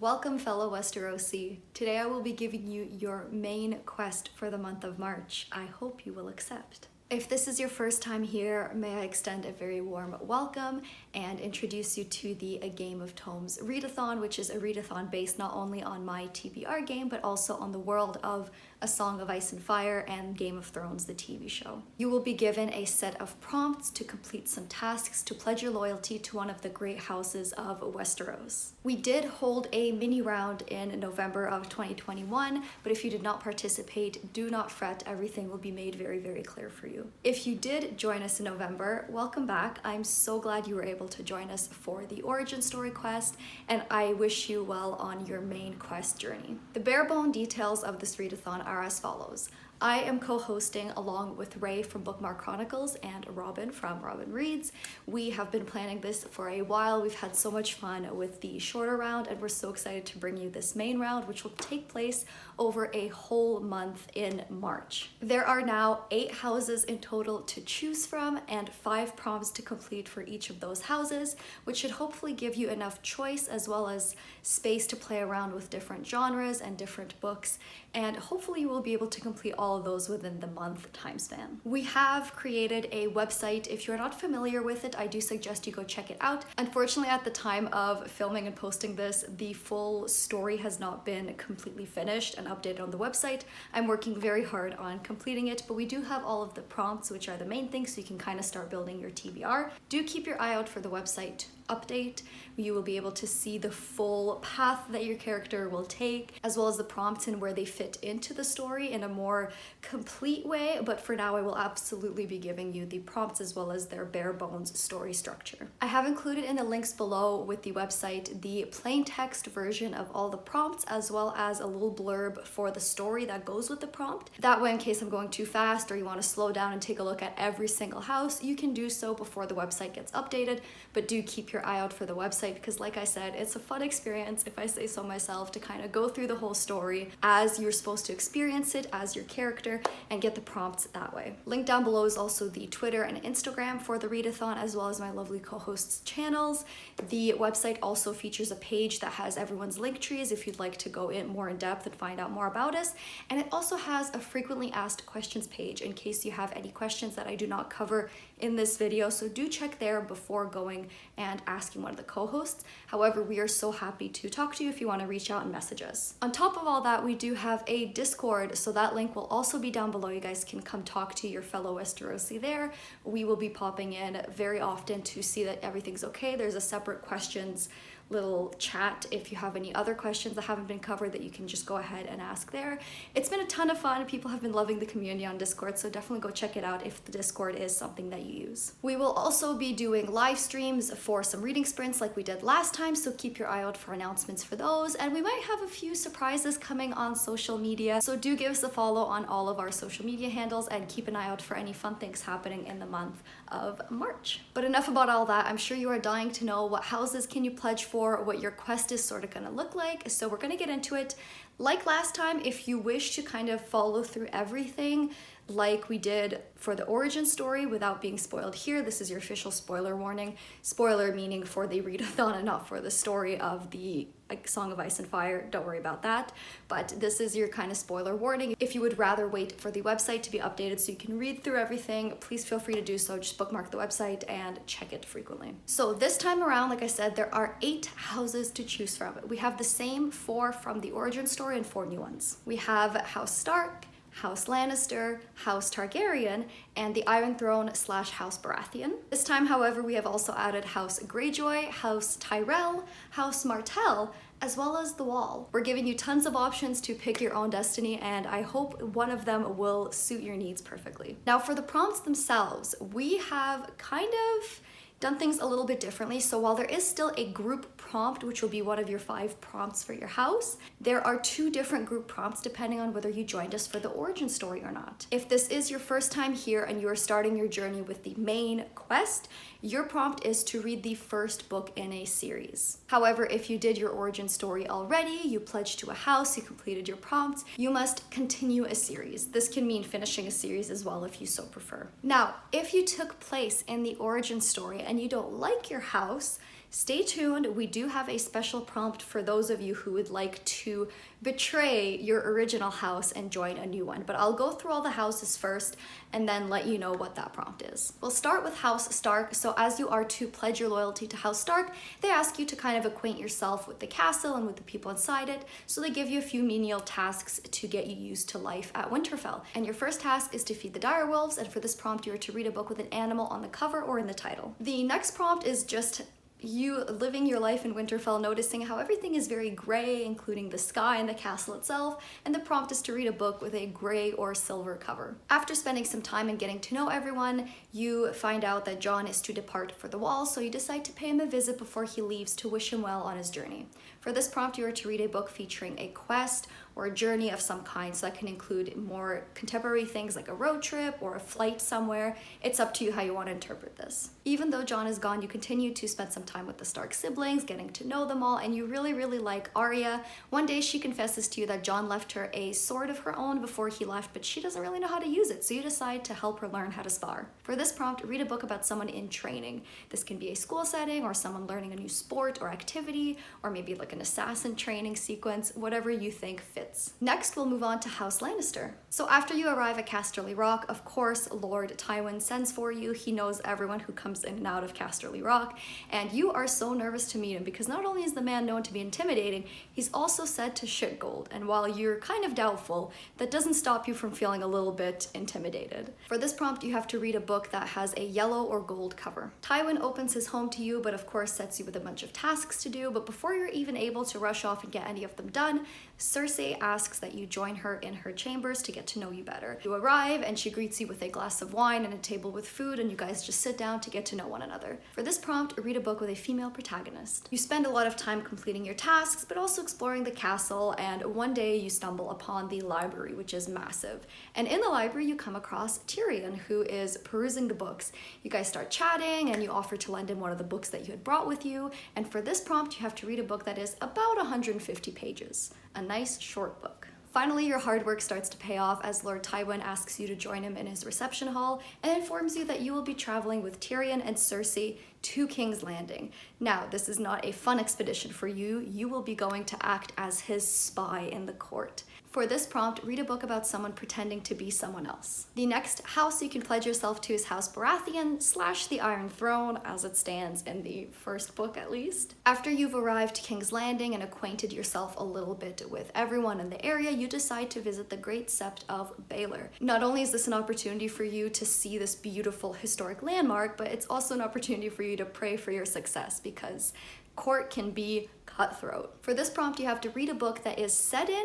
Welcome fellow Westerosi. Today I will be giving you your main quest for the month of March. I hope you will accept. If this is your first time here, may I extend a very warm welcome and introduce you to the A Game of Tomes Readathon, which is a readathon based not only on my TBR game, but also on the world of A Song of Ice and Fire and Game of Thrones, the TV show. You will be given a set of prompts to complete some tasks to pledge your loyalty to one of the great houses of Westeros. We did hold a mini round in November of 2021, but if you did not participate, do not fret, everything will be made very, very clear for you. If you did join us in November, welcome back. I'm so glad you were able to join us for the origin story quest, and I wish you well on your main quest journey. The bare bone details of this readathon are as follows. I am co-hosting along with Ray from Bookmark Chronicles and Robin from Robin Reads. We have been planning this for a while. We've had so much fun with the shorter round, and we're so excited to bring you this main round, which will take place over a whole month in March. There are now 8 houses in total to choose from and 5 prompts to complete for each of those houses, which should hopefully give you enough choice as well as space to play around with different genres and different books, and hopefully you will be able to complete all of those within the month time span. We have created a website. If you're not familiar with it, I do suggest you go check it out. Unfortunately, at the time of filming and posting this, the full story has not been completely finished and updated on the website. I'm working very hard on completing it, but we do have all of the prompts, which are the main things, so you can kind of start building your TBR. Do keep your eye out for the website update. You will be able to see the full path that your character will take, as well as the prompts and where they fit into the story in a more complete way. But for now, I will absolutely be giving you the prompts as well as their bare bones story structure. I have included in the links below with the website the plain text version of all the prompts, as well as a little blurb for the story that goes with the prompt. That way, in case I'm going too fast or you want to slow down and take a look at every single house, you can do so before the website gets updated, but do keep your eye out for the website because, like I said, it's a fun experience, if I say so myself, to kind of go through the whole story as you're supposed to experience it as your character and get the prompts that way. Link down below is also the Twitter and Instagram for the readathon, as well as my lovely co-hosts' channels. The website also features a page that has everyone's link trees if you'd like to go in more in depth and find out more about us, and it also has a frequently asked questions page in case you have any questions that I do not cover in this video, so do check there before going and asking one of the co-hosts. However, we are so happy to talk to you if you want to reach out and message us. On top of all that, we do have a Discord, so that link will also be down below. You guys can come talk to your fellow Westerosi there. We will be popping in very often to see that everything's okay. There's a separate questions little chat if you have any other questions that haven't been covered that you can just go ahead and ask there. It's been a ton of fun. People have been loving the community on Discord, so definitely go check it out if the Discord is something that you use. We will also be doing live streams for some reading sprints like we did last time, so keep your eye out for announcements for those, and we might have a few surprises coming on social media, so do give us a follow on all of our social media handles and keep an eye out for any fun things happening in the month of March. But enough about all that. I'm sure you are dying to know what houses can you pledge for, what your quest is sort of going to look like, so we're going to get into it. Like last time, if you wish to kind of follow through everything like we did for the origin story without being spoiled here, this is your official spoiler warning. Spoiler meaning for the readathon and not for the story of the Song of Ice and Fire. Don't worry about that, but this is your kind of spoiler warning. If you would rather wait for the website to be updated so you can read through everything, please feel free to do so. Just bookmark the website and check it frequently. So this time around, like I said, there are 8 houses to choose from. We have the same 4 from the origin story and 4 new ones. We have House Stark, House Lannister, House Targaryen, and the Iron Throne / House Baratheon. This time, however, we have also added House Greyjoy, House Tyrell, House Martell, as well as the Wall. We're giving you tons of options to pick your own destiny, and I hope one of them will suit your needs perfectly. Now, for the prompts themselves, we have kind of done things a little bit differently. So while there is still a group prompt, which will be one of your 5 prompts for your house, there are 2 different group prompts depending on whether you joined us for the origin story or not. If this is your first time here and you are starting your journey with the main quest, your prompt is to read the first book in a series. However, if you did your origin story already, you pledged to a house, you completed your prompts, you must continue a series. This can mean finishing a series as well if you so prefer. Now, if you took place in the origin story and you don't like your house, Stay tuned, we do have a special prompt for those of you who would like to betray your original house and join a new one, but I'll go through all the houses first and then let you know what that prompt is. We'll start with House Stark. So as you are to pledge your loyalty to House Stark, they ask you to kind of acquaint yourself with the castle and with the people inside it, so they give you a few menial tasks to get you used to life at Winterfell. And your first task is to feed the direwolves, and for this prompt you are to read a book with an animal on the cover or in the title. The next prompt is just you living your life in Winterfell, noticing how everything is very gray, including the sky and the castle itself, and the prompt is to read a book with a gray or silver cover. After spending some time and getting to know everyone, you find out that Jon is to depart for the Wall, so you decide to pay him a visit before he leaves to wish him well on his journey. For this prompt, you are to read a book featuring a quest or a journey of some kind, so that can include more contemporary things like a road trip or a flight somewhere. It's up to you how you want to interpret this. Even though Jon is gone, you continue to spend some time with the Stark siblings, getting to know them all, and you really, really like Arya. One day she confesses to you that Jon left her a sword of her own before he left, but she doesn't really know how to use it, so you decide to help her learn how to spar. For this prompt, read a book about someone in training. This can be a school setting or someone learning a new sport or activity, or maybe like an assassin training sequence, whatever you think fits. Next, we'll move on to House Lannister. So after you arrive at Casterly Rock, of course, Lord Tywin sends for you. He knows everyone who comes in and out of Casterly Rock, and you are so nervous to meet him because not only is the man known to be intimidating, he's also said to shit gold, and while you're kind of doubtful, that doesn't stop you from feeling a little bit intimidated. For this prompt, you have to read a book that has a yellow or gold cover. Tywin opens his home to you, but of course sets you with a bunch of tasks to do, but before you're even able to rush off and get any of them done, Cersei asks that you join her in her chambers to get to know you better. You arrive and she greets you with a glass of wine and a table with food, and you guys just sit down to get to know one another. For this prompt, read a book with a female protagonist. You spend a lot of time completing your tasks, but also exploring the castle, and one day you stumble upon the library, which is massive. And in the library, you come across Tyrion, who is perusing the books. You guys start chatting, and you offer to lend him one of the books that you had brought with you, and for this prompt, you have to read a book that is about 150 pages. A nice short book. Finally, your hard work starts to pay off as Lord Tywin asks you to join him in his reception hall and informs you that you will be traveling with Tyrion and Cersei to King's Landing. Now, this is not a fun expedition for you. You will be going to act as his spy in the court. For this prompt, read a book about someone pretending to be someone else. The next house you can pledge yourself to is House Baratheon / the Iron Throne, as it stands in the first book at least. After you've arrived to King's Landing and acquainted yourself a little bit with everyone in the area, you decide to visit the Great Sept of Baelor. Not only is this an opportunity for you to see this beautiful historic landmark, but it's also an opportunity for you to pray for your success, because court can be cutthroat. For this prompt, you have to read a book that is set in,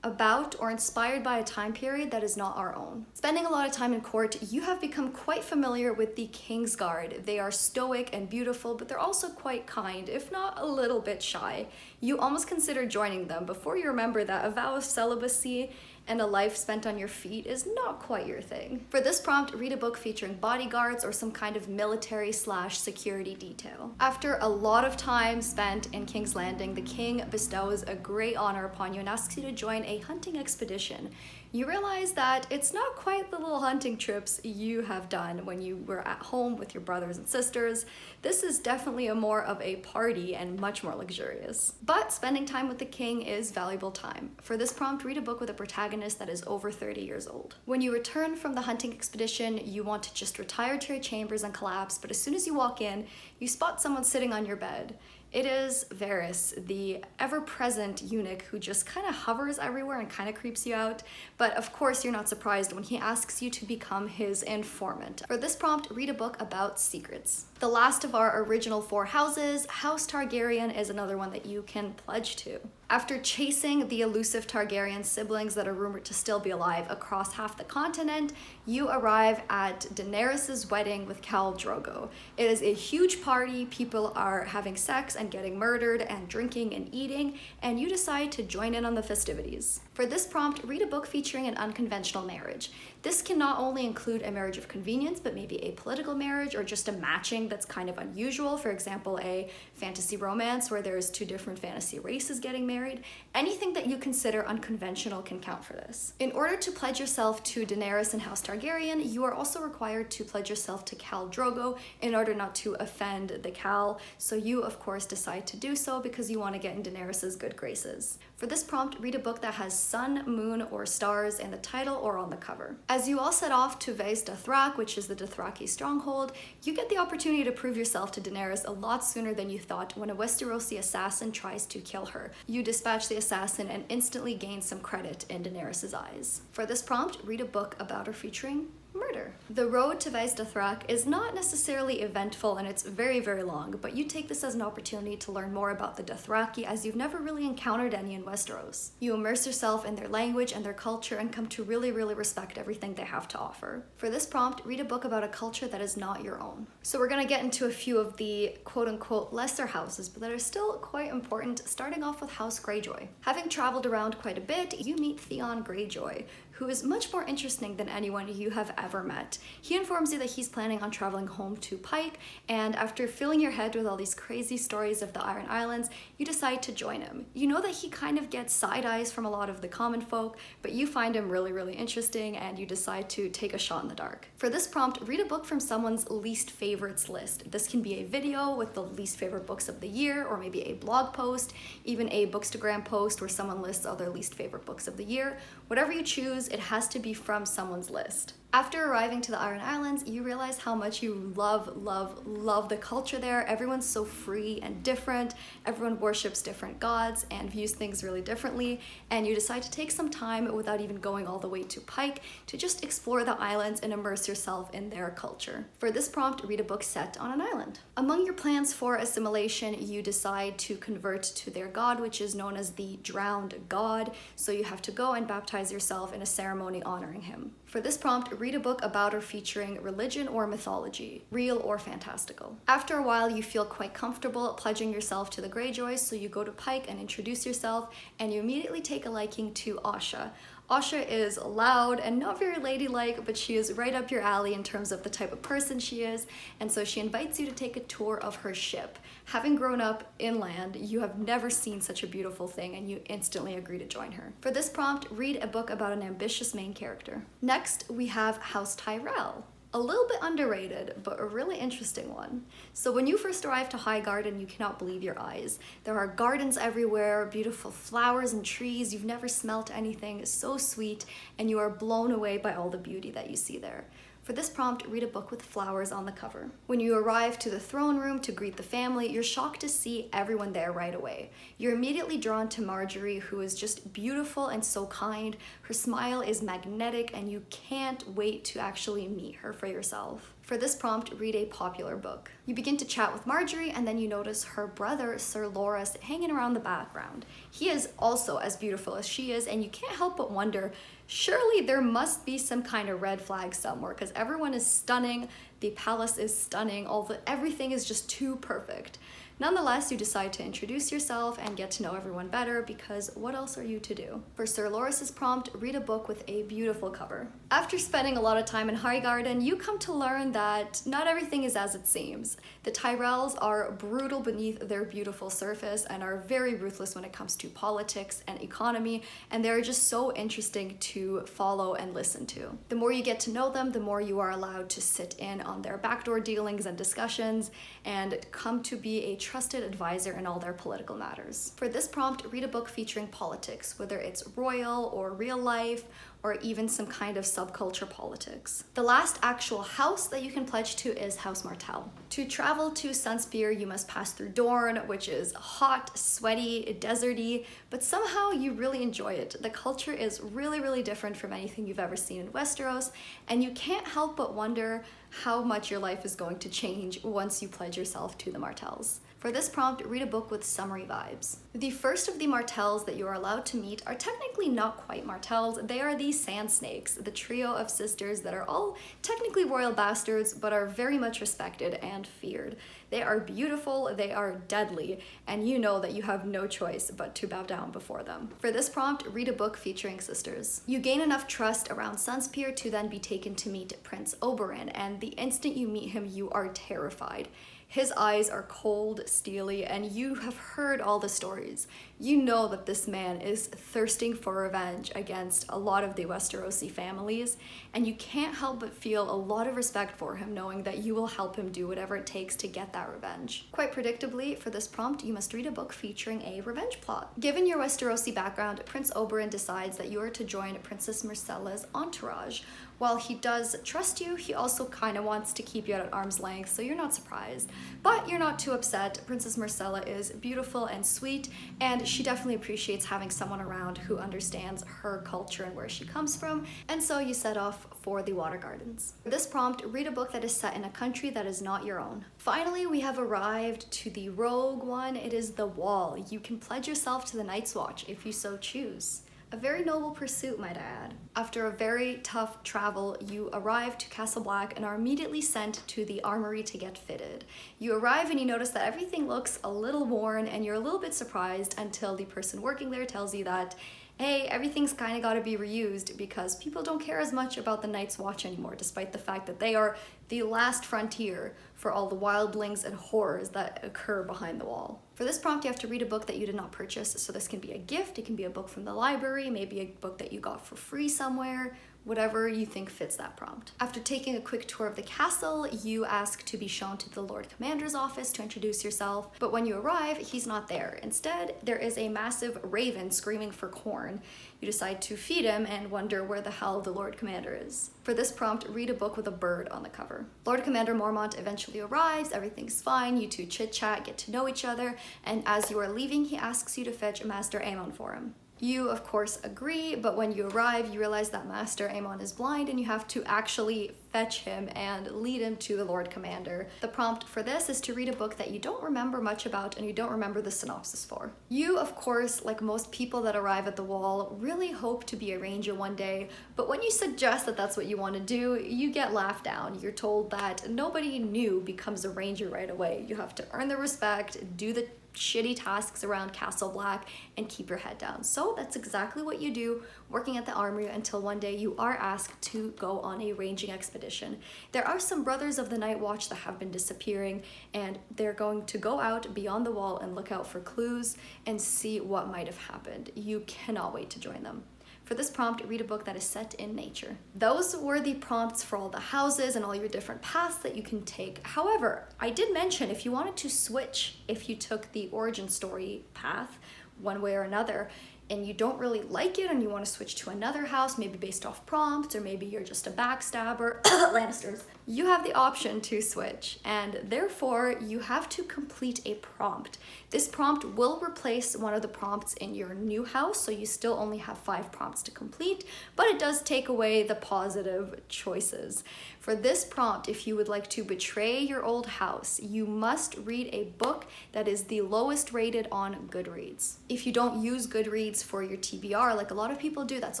about, or inspired by a time period that is not our own. Spending a lot of time in court, you have become quite familiar with the Kingsguard. They are stoic and beautiful, but they're also quite kind, if not a little bit shy. You almost consider joining them before you remember that a vow of celibacy and a life spent on your feet is not quite your thing. For this prompt, read a book featuring bodyguards or some kind of military / security detail. After a lot of time spent in King's Landing, the king bestows a great honor upon you and asks you to join a hunting expedition. You realize that it's not quite the little hunting trips you have done when you were at home with your brothers and sisters. This is definitely more of a party and much more luxurious. But spending time with the king is valuable time. For this prompt, read a book with a protagonist that is over 30 years old. When you return from the hunting expedition, you want to just retire to your chambers and collapse, but as soon as you walk in, you spot someone sitting on your bed. It is Varys, the ever-present eunuch who just kind of hovers everywhere and kind of creeps you out. But of course, you're not surprised when he asks you to become his informant. For this prompt, read a book about secrets. The last of our original 4 houses, House Targaryen is another one that you can pledge to. After chasing the elusive Targaryen siblings that are rumored to still be alive across half the continent, you arrive at Daenerys' wedding with Khal Drogo. It is a huge party, people are having sex and getting murdered and drinking and eating, and you decide to join in on the festivities. For this prompt, read a book featuring an unconventional marriage. This can not only include a marriage of convenience, but maybe a political marriage or just a matching that's kind of unusual, for example, a fantasy romance where there's two different fantasy races getting married, anything that you consider unconventional can count for this. In order to pledge yourself to Daenerys and House Targaryen, you are also required to pledge yourself to Khal Drogo in order not to offend the Khal, so you of course decide to do so because you want to get in Daenerys' good graces. For this prompt, read a book that has sun, moon, or stars in the title or on the cover. As you all set off to Westeros, which is the Dothraki stronghold, you get the opportunity to prove yourself to Daenerys a lot sooner than you thought when a Westerosi assassin tries to kill her. You dispatch the assassin and instantly gain some credit in Daenerys' eyes. For this prompt, read a book about or featuring murder. The road to Westeros is not necessarily eventful and it's very, very long, but you take this as an opportunity to learn more about the Dothraki as you've never really encountered any in Westeros. You immerse yourself in their language and their culture and come to really, really respect everything they have to offer. For this prompt, read a book about a culture that is not your own. So we're gonna get into a few of the quote-unquote lesser houses, but that are still quite important, starting off with House Greyjoy. Having traveled around quite a bit, you meet Theon Greyjoy, who is much more interesting than anyone you have ever met. He informs you that he's planning on traveling home to Pike, and after filling your head with all these crazy stories of the Iron Islands, you decide to join him. You know that he kind of gets side eyes from a lot of the common folk, but you find him really, really interesting and you decide to take a shot in the dark. For this prompt, read a book from someone's least favorites list. This can be a video with the least favorite books of the year, or maybe a blog post, even a Bookstagram post where someone lists all their least favorite books of the year. Whatever you choose, it has to be from someone's list. After arriving to the Iron Islands, you realize how much you love the culture there. Everyone's so free and different. Everyone worships different gods and views things really differently. And you decide to take some time without even going all the way to Pike to just explore the islands and immerse yourself in their culture. For this prompt, read a book set on an island. Among your plans for assimilation, you decide to convert to their god, which is known as the Drowned God. So you have to go and baptize yourself in a ceremony honoring him. For this prompt, read a book about or featuring religion or mythology, real or fantastical. After a while, you feel quite comfortable pledging yourself to the Greyjoys, so you go to Pike and introduce yourself, and you immediately take a liking to Asha. Asha is loud and not very ladylike, but she is right up your alley in terms of the type of person she is, and so she invites you to take a tour of her ship. Having grown up inland, you have never seen such a beautiful thing, and you instantly agree to join her. For this prompt, read a book about an ambitious main character. Next, we have House Tyrell. A little bit underrated, but a really interesting one. So when you first arrive to Highgarden, you cannot believe your eyes. There are gardens everywhere, beautiful flowers and trees. You've never smelt anything so sweet, and you are blown away by all the beauty that you see there. For this prompt, read a book with flowers on the cover. When you arrive to the throne room to greet the family, you're shocked to see everyone there right away. You're immediately drawn to Marjorie, who is just beautiful and so kind. Her smile is magnetic, and you can't wait to actually meet her for yourself. For this prompt, read a popular book. You begin to chat with Marjorie, and then you notice her brother, Sir Loras, hanging around the background. He is also as beautiful as she is, and you can't help but wonder, surely there must be some kind of red flag somewhere, because everyone is stunning, the palace is stunning, everything is just too perfect. Nonetheless, you decide to introduce yourself and get to know everyone better, because what else are you to do? For Sir Loras' prompt, read a book with a beautiful cover. After spending a lot of time in Highgarden, you come to learn that not everything is as it seems. The Tyrells are brutal beneath their beautiful surface and are very ruthless when it comes to politics and economy, and they're just so interesting to follow and listen to. The more you get to know them, the more you are allowed to sit in on their backdoor dealings and discussions and come to be a trusted advisor in all their political matters. For this prompt, read a book featuring politics, whether it's royal or real life, or even some kind of subculture politics. The last actual house that you can pledge to is House Martell. To travel to Sunspear, you must pass through Dorne, which is hot, sweaty, deserty, but somehow you really enjoy it. The culture is really, really different from anything you've ever seen in Westeros, and you can't help but wonder how much your life is going to change once you pledge yourself to the Martells. For this prompt, read a book with summary vibes. The first of the Martells that you are allowed to meet are technically not quite Martells, they are the Sand Snakes, the trio of sisters that are all technically royal bastards, but are very much respected and feared. They are beautiful, they are deadly, and you know that you have no choice but to bow down before them. For this prompt, read a book featuring sisters. You gain enough trust around Sunspear to then be taken to meet Prince Oberyn, and the instant you meet him, you are terrified. His eyes are cold, steely, and you have heard all the stories. You know that this man is thirsting for revenge against a lot of the Westerosi families, and you can't help but feel a lot of respect for him, knowing that you will help him do whatever it takes to get that revenge. Quite predictably, for this prompt, you must read a book featuring a revenge plot. Given your Westerosi background, Prince Oberyn decides that you are to join Princess Myrcella's entourage. While he does trust you, he also kind of wants to keep you at arm's length, so you're not surprised. But you're not too upset. Princess Myrcella is beautiful and sweet, and she definitely appreciates having someone around who understands her culture and where she comes from, and so you set off for the Water Gardens. For this prompt, read a book that is set in a country that is not your own. Finally, we have arrived to the rogue one. It is the Wall. You can pledge yourself to the Night's Watch if you so choose. A very noble pursuit, might I add. After a very tough travel, you arrive to Castle Black and are immediately sent to the armory to get fitted. You arrive and you notice that everything looks a little worn, and you're a little bit surprised until the person working there tells you that, hey, everything's kind of got to be reused because people don't care as much about the Night's Watch anymore, despite the fact that they are the last frontier for all the wildlings and horrors that occur behind the wall. For this prompt, you have to read a book that you did not purchase. So this can be a gift, it can be a book from the library, maybe a book that you got for free somewhere, whatever you think fits that prompt. After taking a quick tour of the castle, you ask to be shown to the Lord Commander's office to introduce yourself, but when you arrive, he's not there. Instead, there is a massive raven screaming for corn. You decide to feed him and wonder where the hell the Lord Commander is. For this prompt, read a book with a bird on the cover. Lord Commander Mormont eventually arrives, everything's fine, you two chit-chat, get to know each other, and as you are leaving, he asks you to fetch Master Aemon for him. You, of course, agree, but when you arrive, you realize that Master Aemon is blind and you have to actually fetch him and lead him to the Lord Commander. The prompt for this is to read a book that you don't remember much about and you don't remember the synopsis for. You, of course, like most people that arrive at the Wall, really hope to be a ranger one day, but when you suggest that that's what you want to do, you get laughed down. You're told that nobody new becomes a ranger right away. You have to earn the respect, do the shitty tasks around Castle Black, and keep your head down. So that's exactly what you do working at the armory until one day you are asked to go on a ranging expedition. There are some brothers of the Night Watch that have been disappearing, and they're going to go out beyond the Wall and look out for clues and see what might have happened. You cannot wait to join them. For this prompt, read a book that is set in nature. Those were the prompts for all the houses and all your different paths that you can take. However, I did mention if you wanted to switch, if you took the origin story path one way or another, and you don't really like it and you want to switch to another house, maybe based off prompts, or maybe you're just a backstabber, Lannisters, you have the option to switch, and therefore you have to complete a prompt. This prompt will replace one of the prompts in your new house, so you still only have 5 prompts to complete, but it does take away the positive choices. For this prompt, if you would like to betray your old house, you must read a book that is the lowest rated on Goodreads. If you don't use Goodreads for your TBR, like a lot of people do, that's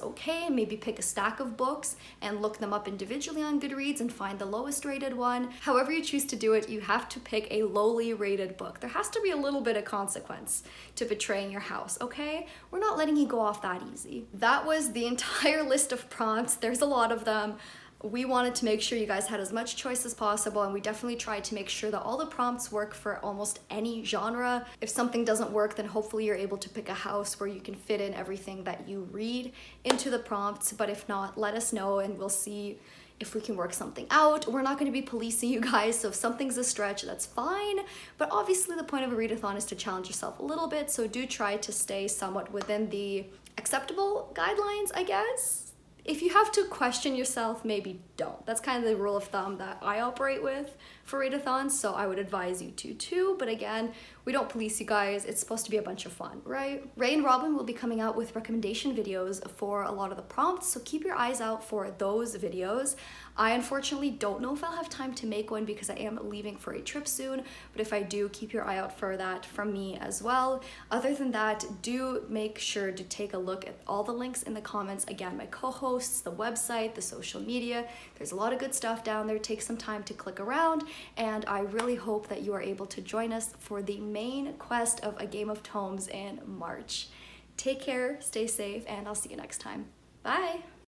okay. Maybe pick a stack of books and look them up individually on Goodreads and find the lowest rated one. However you choose to do it, you have to pick a lowly rated book. There has to be a little bit of consequence to betraying your house, okay? We're not letting you go off that easy. That was the entire list of prompts. There's a lot of them. We wanted to make sure you guys had as much choice as possible, and we definitely tried to make sure that all the prompts work for almost any genre. If something doesn't work, then hopefully you're able to pick a house where you can fit in everything that you read into the prompts, but if not, let us know and we'll see if we can work something out. We're not going to be policing you guys, so if something's a stretch, that's fine, but obviously the point of a readathon is to challenge yourself a little bit, so do try to stay somewhat within the acceptable guidelines, I guess. If you have to question yourself, maybe don't. That's kind of the rule of thumb that I operate with for Readathon, so I would advise you to too. But again, we don't police you guys. It's supposed to be a bunch of fun, right? Ray and Robin will be coming out with recommendation videos for a lot of the prompts, so keep your eyes out for those videos. I unfortunately don't know if I'll have time to make one because I am leaving for a trip soon, but if I do, keep your eye out for that from me as well. Other than that, do make sure to take a look at all the links in the comments. Again, my co-hosts, the website, the social media. There's a lot of good stuff down there. Take some time to click around, and I really hope that you are able to join us for the main quest of A Game of Tomes in March. Take care, stay safe, and I'll see you next time. Bye!